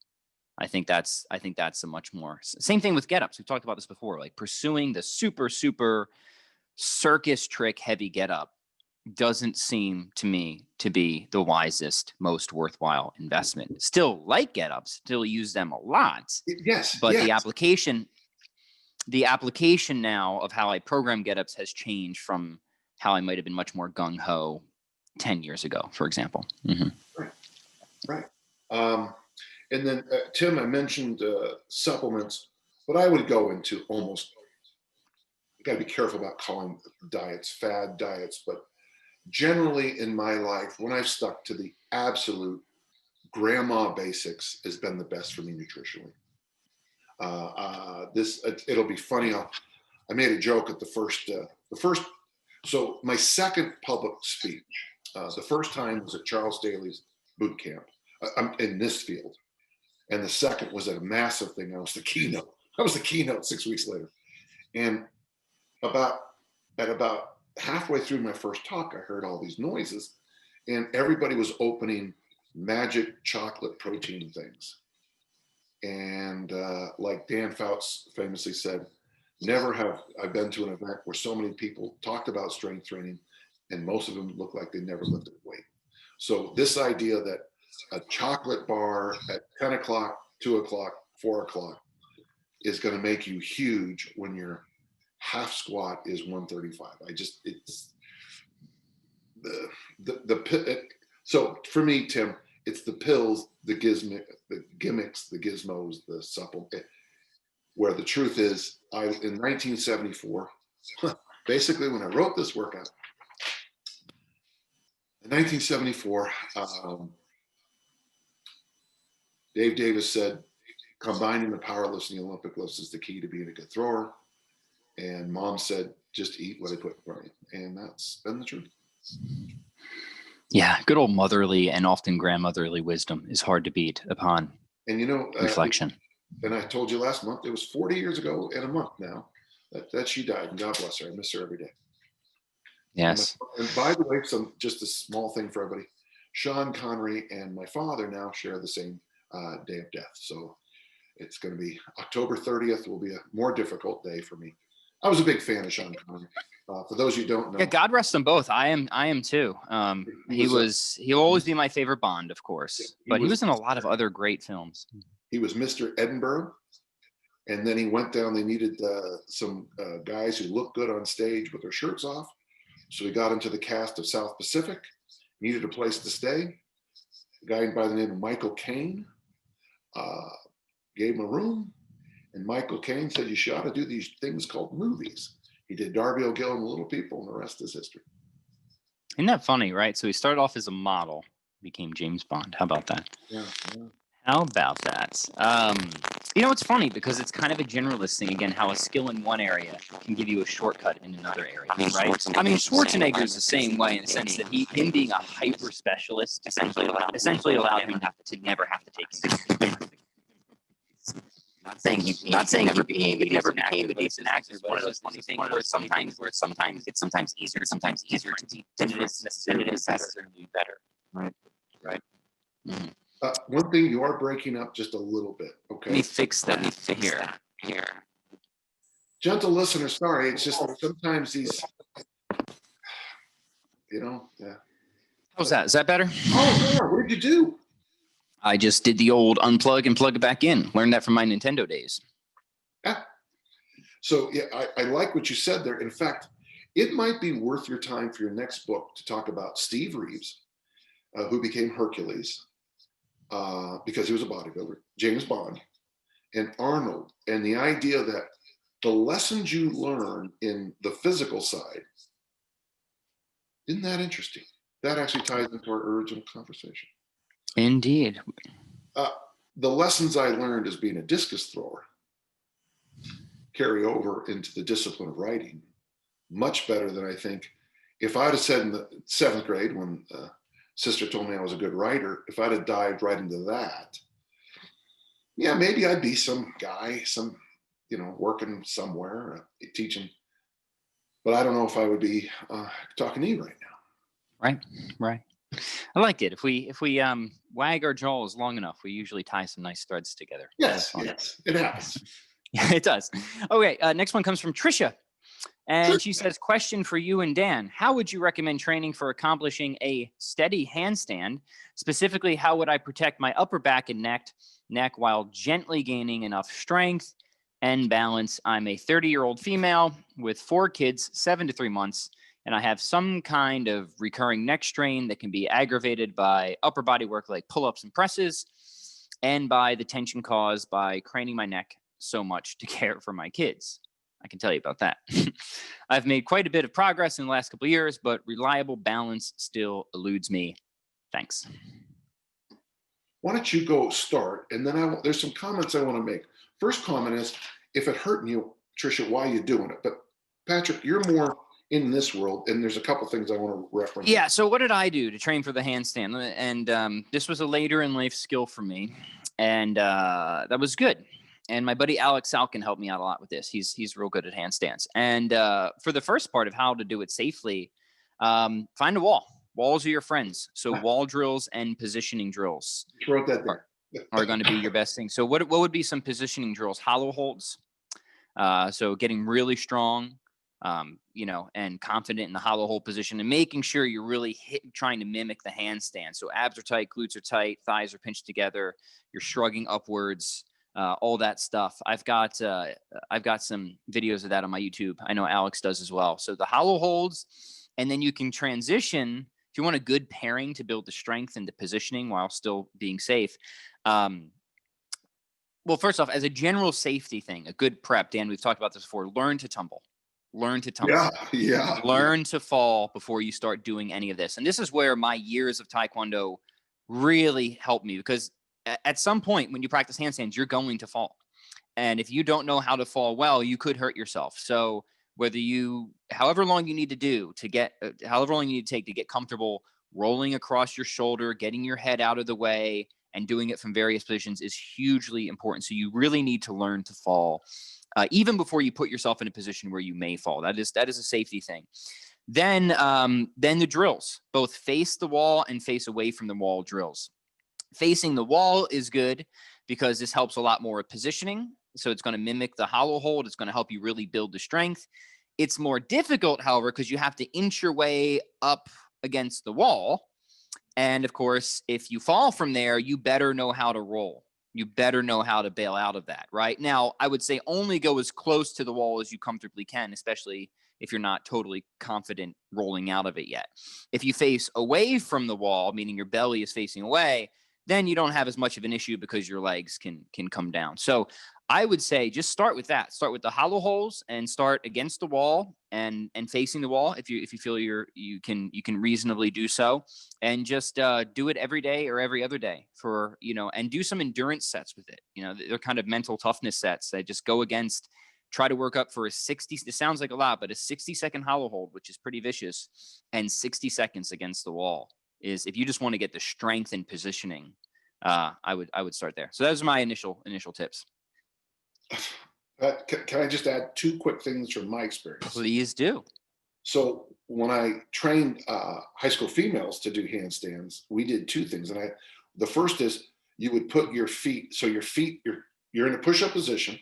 I think that's a much more, same thing with get-ups. We've talked about this before, like pursuing the super, super circus trick heavy get-up doesn't seem to me to be the wisest, most worthwhile investment. Still like get-ups, still use them a lot. Yes. But yes. the application now of how I program get-ups has changed from how I might have been much more gung-ho 10 years ago, for example. Right. And then, Tim, I mentioned supplements, but I would go into almost, you got to be careful about calling diets fad diets, but generally in my life, when I've stuck to the absolute grandma basics, has been the best for me nutritionally. It'll be funny. I made a joke at the first, so my second public speech, the first time was at Charles Daly's boot camp. I'm in this field. And the second was at a massive thing. I was the keynote 6 weeks later. And about halfway through my first talk, I heard all these noises, and everybody was opening magic chocolate protein things. And like Dan Fouts famously said, never have I been to an event where so many people talked about strength training, and most of them looked like they never lifted weight. So this idea that a chocolate bar at 10 o'clock, 2 o'clock, 4 o'clock is going to make you huge when your half squat is 135. So for me, Tim, it's the pills, the gimmicks, the gizmos, the supplement, where the truth is, in 1974, basically when I wrote this workout, in 1974, Dave Davis said, combining the power lifts and the Olympic lifts is the key to being a good thrower. And Mom said, just eat what I put in front of you. And that's been the truth. Yeah, good old motherly and often grandmotherly wisdom is hard to beat upon reflection. And I told you last month, it was 40 years ago and a month now that she died. And God bless her. I miss her every day. Yes. And by the way, just a small thing for everybody. Sean Connery and my father now share the same day of death. So it's going to be October 30th will be a more difficult day for me. I was a big fan of Sean Connery. For those who don't know. Yeah, God rest them both. I am too. He'll always be my favorite Bond, of course, but he was in a lot of other great films. He was Mr. Edinburgh. And then he went down, they needed some guys who looked good on stage with their shirts off. So he got into the cast of South Pacific, needed a place to stay. A guy by the name of Michael Caine gave him a room, and Michael Caine said, you should ought to do these things called movies. He did Darby O'Gill and the Little People, and the rest is history. Isn't that funny, right? So he started off as a model, became James Bond. How about that? Yeah. How about that? It's funny because it's kind of a generalist thing. Again, how a skill in one area can give you a shortcut in another area, right? Schwarzenegger is the same way in the sense that him being a hyper specialist essentially allowed him to never have to take. Not saying he never became a decent actor, but one of those funny things where sometimes it's easier to be than it is necessarily better. Right. Mm-hmm. One thing, you are breaking up just a little bit. Okay. Let me fix that. Here. Gentle listener, sorry. It's just sometimes these, yeah. How's that? Is that better? Oh, yeah. What did you do? I just did the old unplug and plug it back in. Learned that from my Nintendo days. Yeah. So yeah, I like what you said there. In fact, it might be worth your time for your next book to talk about Steve Reeves, who became Hercules. Because he was a bodybuilder, James Bond, and Arnold, and the idea that the lessons you learn in the physical side, isn't that interesting? That actually ties into our original conversation. Indeed. The lessons I learned as being a discus thrower carry over into the discipline of writing much better than I think. If I'd have said in the 7th grade when sister told me I was a good writer, if I'd have dived right into that, yeah, maybe I'd be some guy, working somewhere, teaching. But I don't know if I would be talking to you right now. Right. I like it. If we wag our jaws long enough, we usually tie some nice threads together. Yes, yes, it happens. Yeah, it does. Okay, next one comes from Trisha. And she says, question for you and Dan. How would you recommend training for accomplishing a steady handstand? Specifically, how would I protect my upper back and neck while gently gaining enough strength and balance? I'm a 30-year-old female with 4 kids, 7 to 3 months, and I have some kind of recurring neck strain that can be aggravated by upper body work like pull-ups and presses and by the tension caused by craning my neck so much to care for my kids. I can tell you about that. I've made quite a bit of progress in the last couple of years, but reliable balance still eludes me. Thanks. Why don't you go start? And then there's some comments I want to make. First comment is, if it hurting you, Trisha, why are you doing it? But Patrick, you're more in this world, and there's a couple things I want to reference. Yeah, so what did I do to train for the handstand? And this was a later in life skill for me, and that was good. And my buddy Alex Salkin helped me out a lot with this. He's real good at handstands. And for the first part of how to do it safely, find a wall. Walls are your friends. So wall drills and positioning drills Wrote that there. are going to be your best thing. So what would be some positioning drills? Hollow holds. So getting really strong, and confident in the hollow hold position and making sure you're really trying to mimic the handstand. So abs are tight, glutes are tight, thighs are pinched together. You're shrugging upwards. All that stuff. I've got some videos of that on my YouTube. I know Alex does as well. So the hollow holds, and then you can transition if you want a good pairing to build the strength and the positioning while still being safe. Well, first off, as a general safety thing, a good prep, Dan, we've talked about this before. Learn to tumble. Yeah. Learn to fall before you start doing any of this. And this is where my years of Taekwondo really helped me, because at some point when you practice handstands, you're going to fall. And if you don't know how to fall well, you could hurt yourself. So however long you need to take to get comfortable rolling across your shoulder, getting your head out of the way, and doing it from various positions is hugely important. So you really need to learn to fall, even before you put yourself in a position where you may fall. That is a safety thing. Then the drills, both face the wall and face away from the wall drills. Facing the wall is good because this helps a lot more with positioning. So it's going to mimic the hollow hold. It's going to help you really build the strength. It's more difficult, however, because you have to inch your way up against the wall. And of course, if you fall from there, you better know how to roll. You better know how to bail out of that, right? Now, I would say only go as close to the wall as you comfortably can, especially if you're not totally confident rolling out of it yet. If you face away from the wall, meaning your belly is facing away, then you don't have as much of an issue because your legs can come down. So I would say just start with that. Start with the hollow holes and start against the wall and facing the wall if you feel you can reasonably do so, and just do it every day or every other day and do some endurance sets with it. They're kind of mental toughness sets that just go against. Try to work up for a 60. This sounds like a lot, but a 60-second hollow hold, which is pretty vicious, and 60 seconds against the wall. Is if you just want to get the strength and positioning, I would start there. So those are my initial tips. Can I just add 2 quick things from my experience? Please do. So when I trained high school females to do handstands, we did 2 things. And the first is you would put your feet, so you're in a push-up position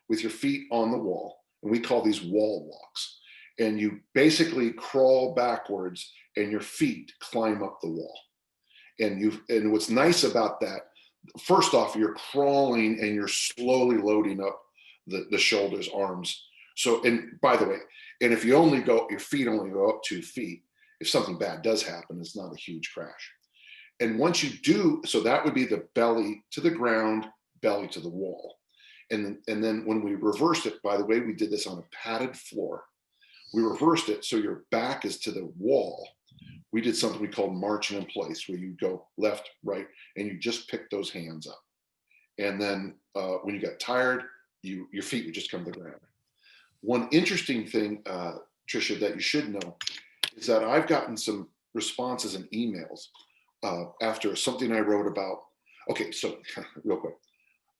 with your feet on the wall. And we call these wall walks. And you basically crawl backwards and your feet climb up the wall. And what's nice about that, first off, you're crawling and you're slowly loading up the shoulders, arms. So, and by the way, and if your feet only go up 2 feet, if something bad does happen, it's not a huge crash. And once you do, so that would be the belly to the ground, belly to the wall. And then when we reversed it, by the way, we did this on a padded floor. We reversed it so your back is to the wall. We did something we called marching in place, where you go left, right, and you just pick those hands up. And then when you got tired, your feet would just come to the ground. One interesting thing, Tricia, that you should know is that I've gotten some responses and emails after something I wrote about. Okay, so real quick.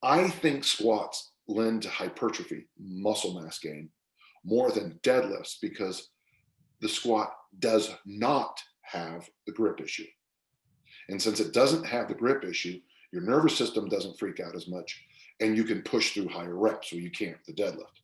I think squats lend to hypertrophy, muscle mass gain, more than deadlifts, because the squat does not have the grip issue. And since it doesn't have the grip issue, your nervous system doesn't freak out as much, and you can push through higher reps where you can't the deadlift.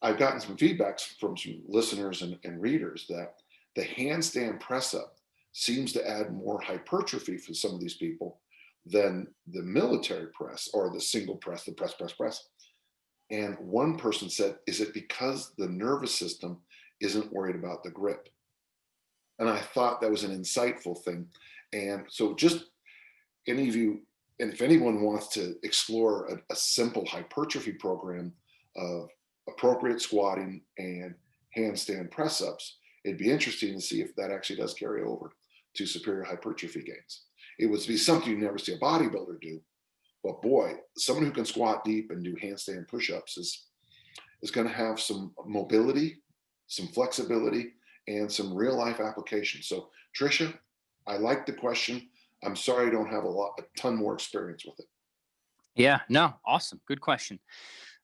I've gotten some feedbacks from some listeners and readers that the handstand press up seems to add more hypertrophy for some of these people than the military press or the single press, the press. And one person said, is it because the nervous system isn't worried about the grip? And I thought that was an insightful thing. And so just any of you, and if anyone wants to explore a simple hypertrophy program of appropriate squatting and handstand press ups, it'd be interesting to see if that actually does carry over to superior hypertrophy gains. It would be something you never see a bodybuilder do. But boy, someone who can squat deep and do handstand push-ups is going to have some mobility, some flexibility, and some real life application. So Tricia, I like the question. I'm sorry I don't have a ton more experience with it. Yeah, no, awesome. Good question.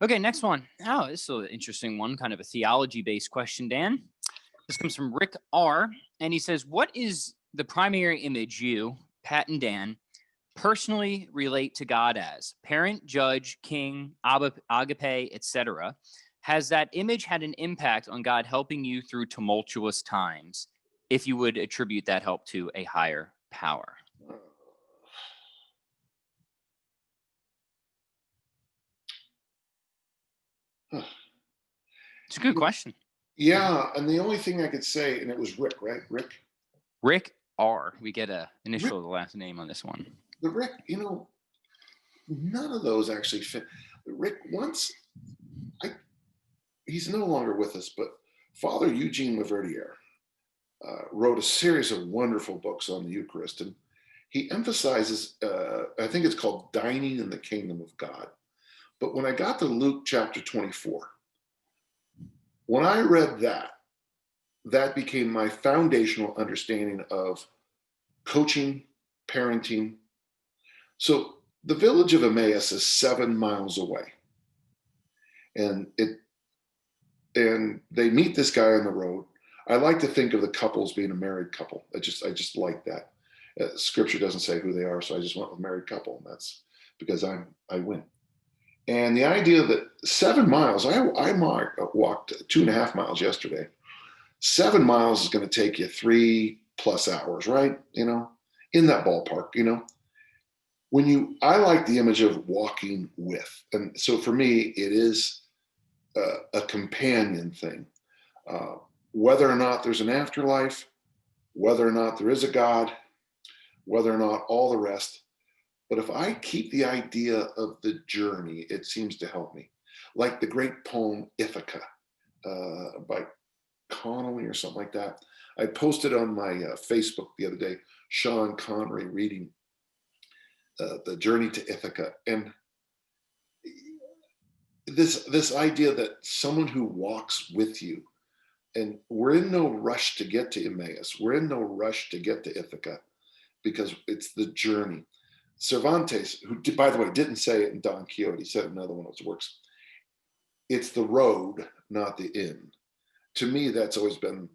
Okay, next one. Oh, this is an interesting one, kind of a theology-based question, Dan. This comes from Rick R. And he says, what is the primary image you, Pat and Dan, personally relate to God as? Parent, judge, king, agape, etc. Has that image had an impact on God helping you through tumultuous times, if you would attribute that help to a higher power? It's a good question. Yeah, and the only thing I could say, and it was Rick, right? Rick R. We get a initial of the last name on this one. The Rick, none of those actually fit. Rick, he's no longer with us, but Father Eugene Laverdiere wrote a series of wonderful books on the Eucharist, and he emphasizes, I think it's called Dining in the Kingdom of God. But when I got to Luke chapter 24, when I read that became my foundational understanding of coaching, parenting. So the village of Emmaus is 7 miles away. And they meet this guy on the road. I like to think of the couples being a married couple. I just like that. Scripture doesn't say who they are, so I just went with married couple. And that's because I win. And the idea that 7 miles, I walked 2.5 miles yesterday. 7 miles is going to take you 3+ hours, right? In that ballpark, I like the image of walking with. And so for me, it is a companion thing. Whether or not there's an afterlife, whether or not there is a God, whether or not all the rest. But if I keep the idea of the journey, it seems to help me. Like the great poem Ithaca by Connolly or something like that. I posted on my Facebook the other day, Sean Connery reading The Journey to Ithaca. And this idea that someone who walks with you, and we're in no rush to get to Emmaus. We're in no rush to get to Ithaca because it's the journey. Cervantes, who, by the way, didn't say it in Don Quixote, he said it in another one of his works. It's the road, not the inn. To me, that's always been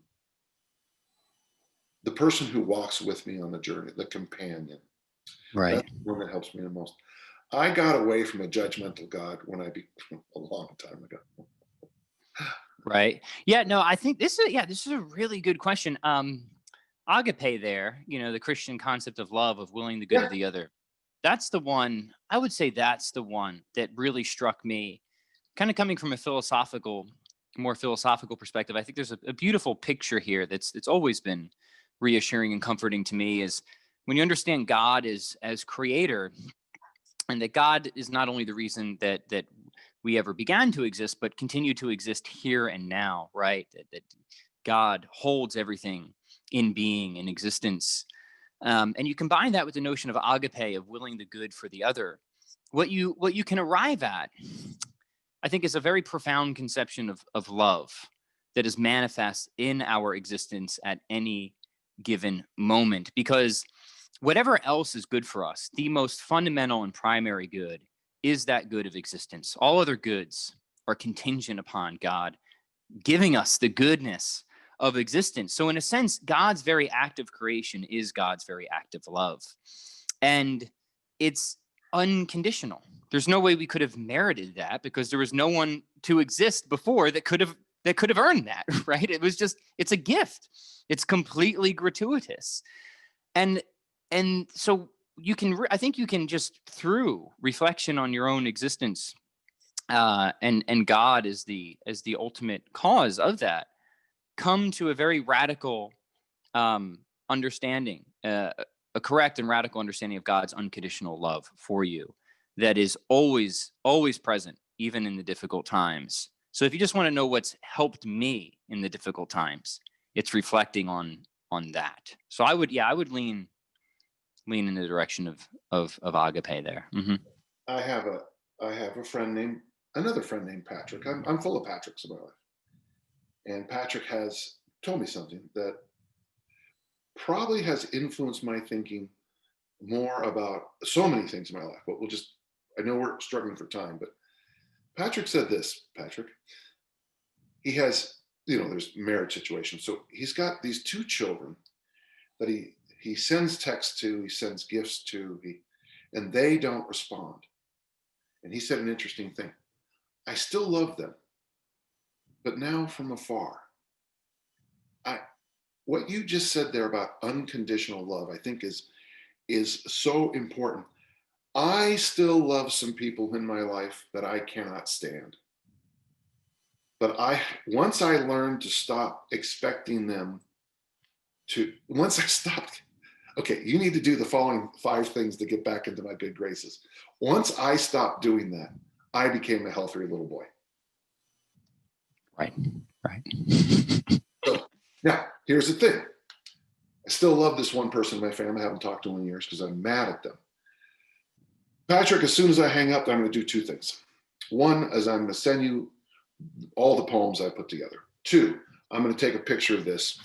the person who walks with me on the journey, the companion. Right. That's the one that helps me the most. I got away from a judgmental God a long time ago. Right. Yeah, no, I think this is a really good question. Agape there, the Christian concept of love, of willing the good of the other. That's the one, I would say that's the one that really struck me, kind of coming from a more philosophical perspective. I think there's a beautiful picture here that's always been reassuring and comforting to me, is when you understand God as creator, and that God is not only the reason that we ever began to exist, but continue to exist here and now, right? That God holds everything in being, in existence. And you combine that with the notion of agape, of willing the good for the other. What you can arrive at, I think, is a very profound conception of love that is manifest in our existence at any given moment. Because whatever else is good for us, the most fundamental and primary good is that good of existence. All other goods are contingent upon God giving us the goodness of existence. So in a sense, God's very act of creation is God's very act of love. And it's unconditional. There's no way we could have merited that, because there was no one to exist before that could have earned that, right? It's a gift. It's completely gratuitous. And so I think you can just, through reflection on your own existence, and God is the ultimate cause of that, come to a very radical understanding, a correct and radical understanding of God's unconditional love for you, that is always present, even in the difficult times. So if you just want to know what's helped me in the difficult times, it's reflecting on that. So I would lean in the direction of agape there. Mm-hmm. I have another friend named Patrick. I'm full of Patricks in my life. And Patrick has told me something that probably has influenced my thinking more about so many things in my life, but I know we're struggling for time, but Patrick said this. Patrick, he has, there's marriage situations. So he's got these two children that he sends texts to, he sends gifts to, and they don't respond. And he said an interesting thing. I still love them, but now from afar. What you just said there about unconditional love, I think is so important. I still love some people in my life that I cannot stand. But once I learned to stop expecting them okay, you need to do the following 5 things to get back into my good graces. Once I stopped doing that, I became a healthier little boy. Right. So now, here's the thing. I still love this one person in my family. I haven't talked to them in years because I'm mad at them. Patrick, as soon as I hang up, I'm going to do 2 things. 1 is I'm going to send you all the poems I put together. 2, I'm going to take a picture of this.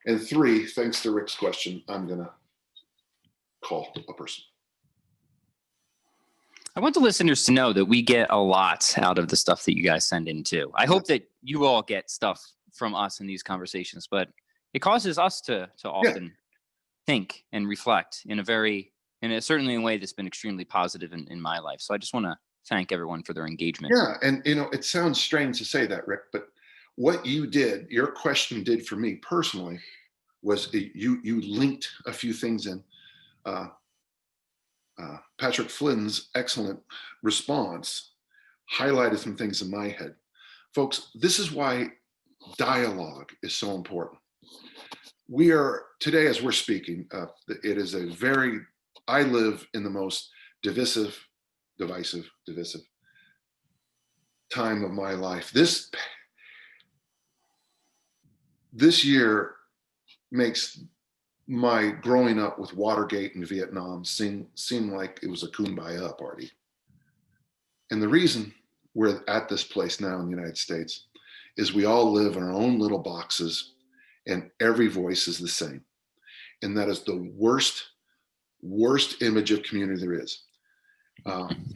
And 3, thanks to Rick's question, I'm going to call a person. I want the listeners to know that we get a lot out of the stuff that you guys send in too. I hope that you all get stuff from us in these conversations, but it causes us to often think and reflect certainly in a way that's been extremely positive in my life. So I just want to thank everyone for their engagement. Yeah, and it sounds strange to say that, Rick, but what your question did for me personally was you linked a few things in. Patrick Flynn's excellent response highlighted some things in my head. Folks, this is why dialogue is so important. We are, today as we're speaking, it is I live in the most divisive time of my life. This year makes my growing up with Watergate and Vietnam seem like it was a kumbaya party. And the reason we're at this place now in the United States is we all live in our own little boxes and every voice is the same. And that is the worst image of community there is.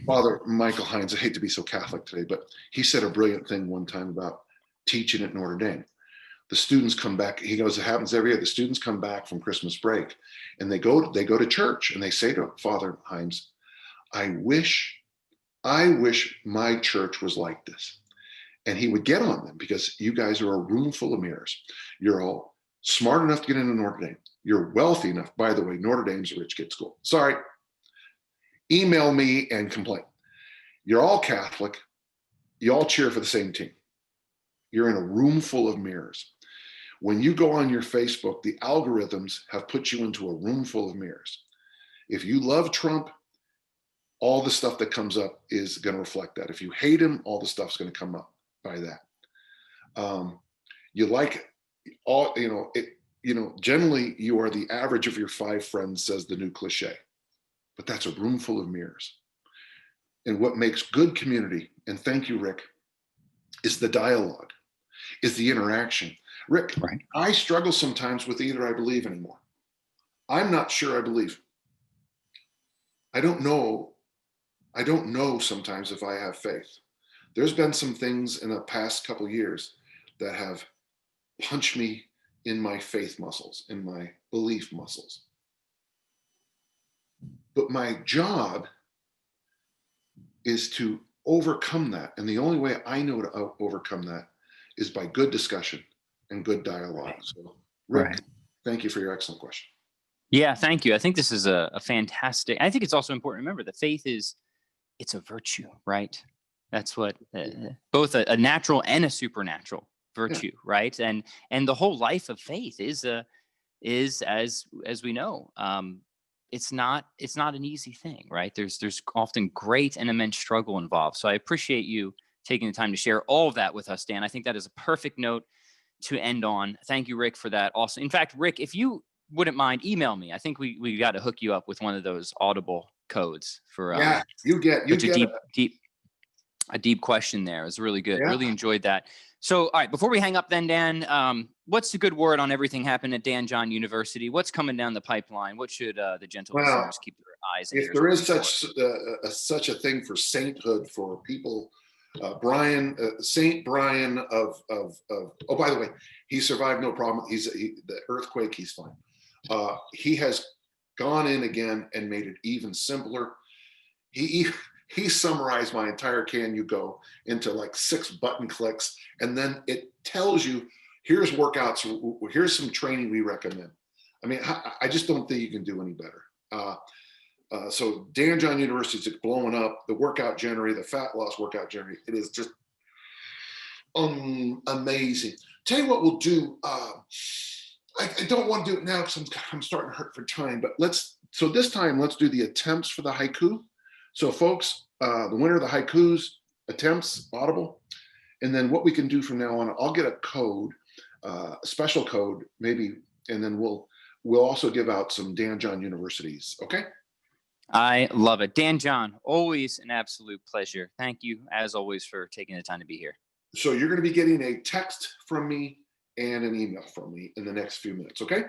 Father Michael Hines, I hate to be so Catholic today, but he said a brilliant thing one time about teaching at Notre Dame. The students come back, he goes, it happens every year. The students come back from Christmas break and they go to church and they say to Father Hines, I wish my church was like this. And he would get on them because you guys are a room full of mirrors. You're all smart enough to get into Notre Dame. You're wealthy enough. By the way, Notre Dame's a rich kid school. Sorry. Email me and complain. You're all Catholic. You all cheer for the same team. You're in a room full of mirrors. When you go on your Facebook, the algorithms have put you into a room full of mirrors. If you love Trump, all the stuff that comes up is going to reflect that. If you hate him, all the stuff's going to come up by that. Generally you are the average of your 5 friends, says the new cliche, but that's a room full of mirrors. And what makes good community, and thank you, Rick, is the dialogue, is the interaction. Rick, right. I struggle sometimes with either I believe anymore. I'm not sure I believe. I don't know sometimes if I have faith. There's been some things in the past couple of years that have punch me in my faith muscles, in my belief muscles. But my job is to overcome that. And the only way I know to overcome that is by good discussion and good dialogue. So, Rick, thank you for your excellent question. Yeah, thank you. I think this is a fantastic, I think it's also important to remember that faith it's a virtue, right? That's what both a natural and a supernatural virtue, right? And the whole life of faith is as we know, it's not an easy thing, right? There's often great and immense struggle involved. So I appreciate you taking the time to share all of that with us, Dan. I think that is a perfect note to end on. Thank you, Rick, for that. Also, in fact, Rick, if you wouldn't mind, email me. I think we got to hook you up with one of those Audible codes for you get a deep question there. It was really good. Yeah. Really enjoyed that. So, all right, before we hang up then, Dan, what's the good word on everything happening at Dan John University? What's coming down the pipeline? What should the gentle listeners keep their eyes and ears if there is open such a thing for sainthood for people, Saint Brian of oh, by the way, he survived no problem. The earthquake, he's fine. He has gone in again and made it even simpler. He summarized my entire Can You Go into like 6 button clicks, and then it tells you, here's workouts, here's some training we recommend. I mean, I just don't think you can do any better. So Dan John University is blowing up. The workout generator, the fat loss workout generator, it is just amazing. Tell you what we'll do. I don't want to do it now because I'm starting to hurt for time, but this time let's do the attempts for the haiku. So folks, the winner of the haikus, attempts, Audible. And then what we can do from now on, I'll get a code, a special code maybe, and then we'll also give out some Dan John Universities. Okay? I love it. Dan John, always an absolute pleasure. Thank you, as always, for taking the time to be here. So you're going to be getting a text from me and an email from me in the next few minutes, okay?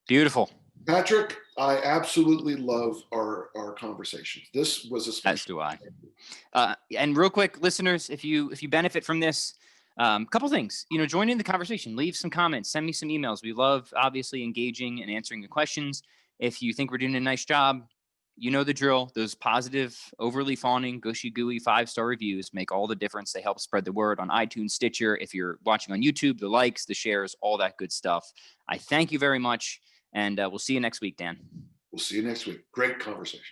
Beautiful. Patrick, I absolutely love our conversations. This was a special. As do I. And real quick, listeners, if you benefit from this, couple things, join in the conversation, leave some comments, send me some emails. We love obviously engaging and answering the questions. If you think we're doing a nice job, you know the drill. Those positive, overly fawning, gushy gooey 5-star reviews make all the difference. They help spread the word on iTunes, Stitcher. If you're watching on YouTube, the likes, the shares, all that good stuff. I thank you very much. And we'll see you next week, Dan. We'll see you next week. Great conversation.